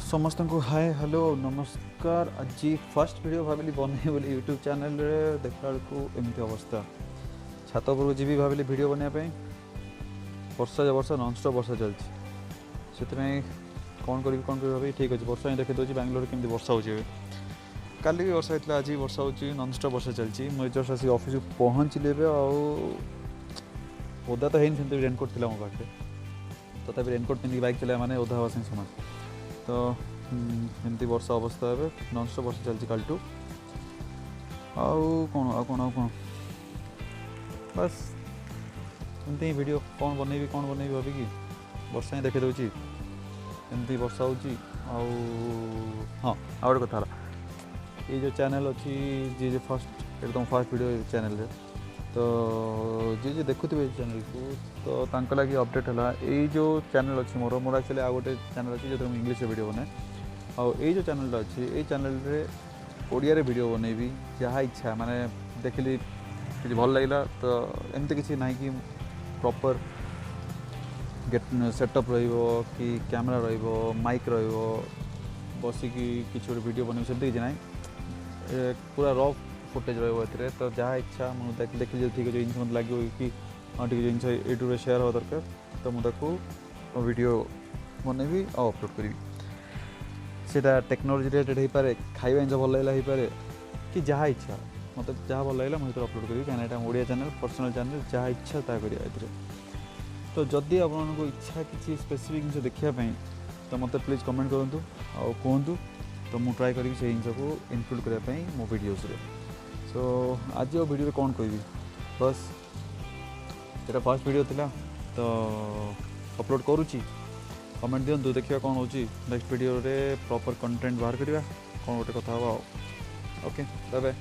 समस्त को hi hello नमस्कार। आज फर्स्ट वीडियो भाविली बने बोली यूट्यूब चैनल रे देखला को एमती अवस्था छात पर जी भाविली वीडियो बनवाई वर्षा वर्षा नॉनस्टॉप वर्षा चलती से कौन करी भाई ठीक अच्छे वर्षा ही देखी दूसरी बैंगलोर केमती वर्षा हो काली भी वर्षा होता आज वर्षा हो नॉनस्टॉप वर्षा चलती मुझे जस्ट आसी ऑफिस पहुँचली ओदा तो है रेनकोट थी मो पाखे तथापि रेनकोट पिंधिक बाइक चलाया मैंने ओदा हवा सामान तो एमती वर्षा अवस्था है नॉनस्टॉप वर्षा चलती कालटू कौन बस एमती ही वीडियो कौन बनैबी भाविकी वर्षा ही देखी दूसरी एमती वर्षा हो हाँ आ गए कथा ये जो चैनल अच्छी जी फर्स्ट एकदम फर्स्ट वीडियो चैनल रे तो जी देखुवे चैनल को तो तांको लगी अपडेट है यही जो चैनल अच्छी मोर एक्चुअली आ गोटे चैनल अच्छी जो इंग्लिश वीडियो बनाए आई जो चैनल अच्छी ये चैनल रे ओडिया रे वीडियो बनैबी जहाँ इच्छा माने देखिली कि भल लगे तो एमती किसी ना कि प्रॉपर गेट सेटअप कि कैमरा माइक बसिकी किसी गोटे वीडियो बन से ना पूरा रफ फुटेज रे तो जहाँ इच्छा मुझे देखिए ठीक है जिन मत लगे कि हाँ ठीक जिन यूट्यूब शेयर हवा दरकार तो मुझे वीडियो बनैबी और अपलोड करी सीटा टेक्नोलोजी रिलेटेड हो पारे खाଇବା जिन भल लगे हो पारे कि जहाँ इच्छा मतलब जहाँ भल लगे मुझे अपलोड करी कहीं यहाँ ओडिया चैनल पर्सनल चैनल जहाँ इच्छा ता करिया तो जदि आपको इच्छा किसी स्पेसिफिक जिन देखापी तो मत प्लीज कमेंट करूँ और कहतु तो मुझे ट्राए करी से जिन को इनक्लूड करने मो वीडियोस रे सो आज वीडियो कौन कहि बस ये फर्स्ट वीडियो थिला तो अपलोड करुच्ची कमेंट दिंतु देखिए कौन हो नेक्स्ट वीडियो रे प्रॉपर कंटेंट बाहर करवा कौन गोटे कथा ओके बाय बाय।